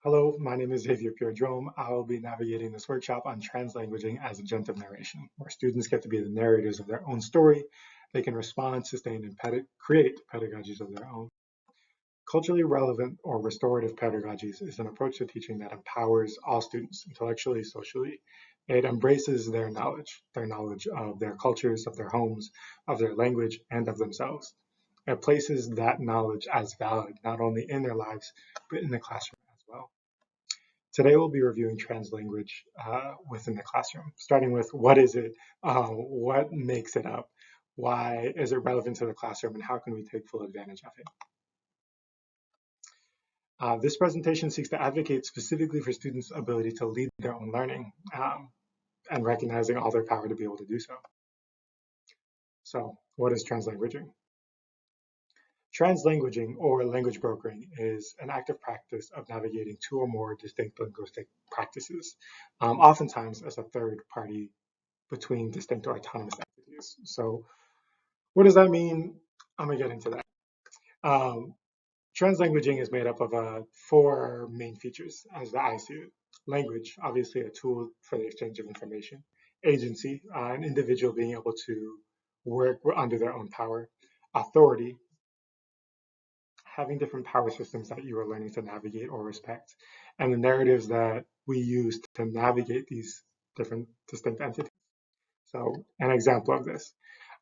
Hello, my name is Pierre-Jerome. I will be navigating this workshop on translanguaging as agentive narration, where students get to be the narrators of their own story. They can respond, sustain, and create pedagogies of their own. Culturally relevant or restorative pedagogies is an approach to teaching that empowers all students intellectually, socially. It embraces their knowledge of their cultures, of their homes, of their language, and of themselves. It places that knowledge as valid, not only in their lives, but in the classroom as well. Today we'll be reviewing translanguage within the classroom, starting with what is it, what makes it up, why is it relevant to the classroom, and how can we take full advantage of it. This presentation seeks to advocate specifically for students' ability to lead their own learning and recognizing all their power to be able to do so. So what is translanguaging? Translanguaging, or language brokering, is an active practice of navigating two or more distinct linguistic practices, oftentimes as a third party between distinct or autonomous entities. So what does that mean? I'm going to get into that. Translanguaging is made up of four main features, as I see it. Language, obviously a tool for the exchange of information. Agency, an individual being able to work under their own power. Authority, having different power systems that you are learning to navigate or respect, and the narratives that we use to navigate these different distinct entities. So an example of this.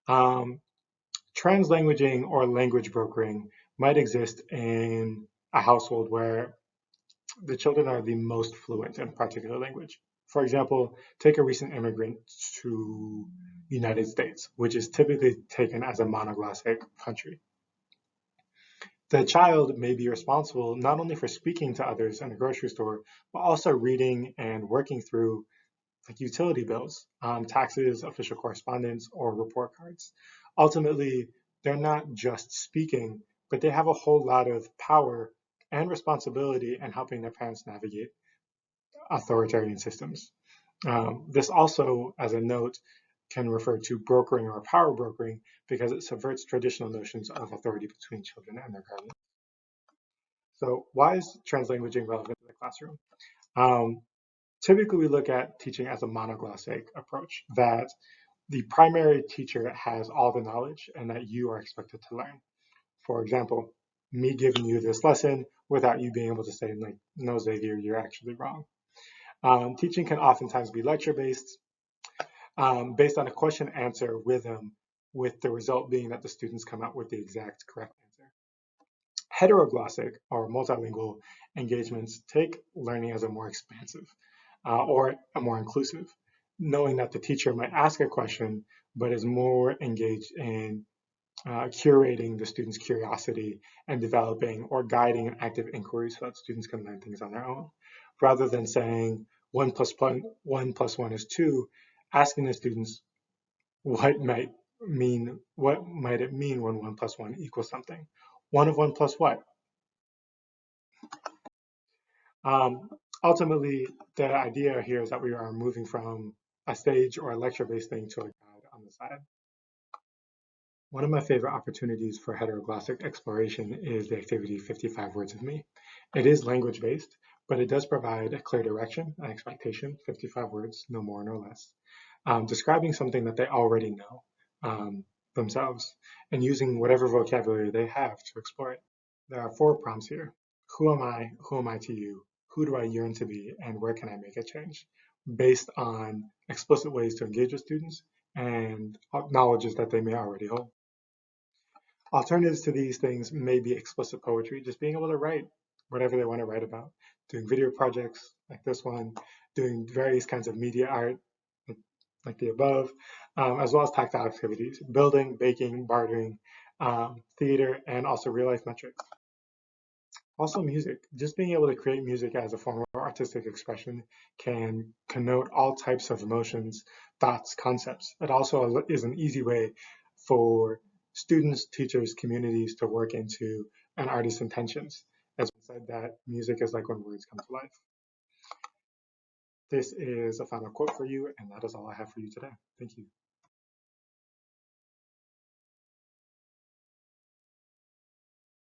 Translanguaging or language brokering might exist in a household where the children are the most fluent in a particular language. For example, take a recent immigrant to the United States, which is typically taken as a monoglossic country. The child may be responsible not only for speaking to others in the grocery store, but also reading and working through like utility bills, taxes, official correspondence, or report cards. Ultimately, they're not just speaking, but they have a whole lot of power and responsibility in helping their parents navigate authoritarian systems. This also, as a note, can refer to brokering or power brokering because it subverts traditional notions of authority between children and their guardians. So why is translanguaging relevant in the classroom? Typically, we look at teaching as a monoglossic approach, that the primary teacher has all the knowledge and that you are expected to learn. For example, me giving you this lesson without you being able to say, like, no, Xavier, you're actually wrong. Teaching can oftentimes be lecture-based, based on a question-answer rhythm, with the result being that the students come out with the exact correct answer. Heteroglossic or multilingual engagements take learning as a more expansive or a more inclusive, knowing that the teacher might ask a question, but is more engaged in curating the student's curiosity and developing or guiding an active inquiry so that students can learn things on their own. Rather than saying 1 plus 1 is 2, asking the students what might it mean when 1 plus 1 equals something? 1 of 1 plus what? Ultimately, the idea here is that we are moving from a stage or a lecture-based thing to a guide on the side. One of my favorite opportunities for heteroglossic exploration is the activity 55 Words of Me. It is language-based, but it does provide a clear direction, an expectation, 55 words, no more, no less, describing something that they already know themselves and using whatever vocabulary they have to explore it. There are 4 prompts here. Who am I? Who am I to you? Who do I yearn to be? And where can I make a change? Based on explicit ways to engage with students and knowledges that they may already hold. Alternatives to these things may be explicit poetry, just being able to write whatever they want to write about, doing video projects like this one, doing various kinds of media art like the above, as well as tactile activities, building, baking, bartering, theater, and also real life metrics. Also music, just being able to create music as a form of artistic expression can connote all types of emotions, thoughts, concepts. It also is an easy way for students, teachers, communities to work into an artist's intentions. As we said, that music is like when words come to life. This is a final quote for you, and that is all I have for you today. Thank you.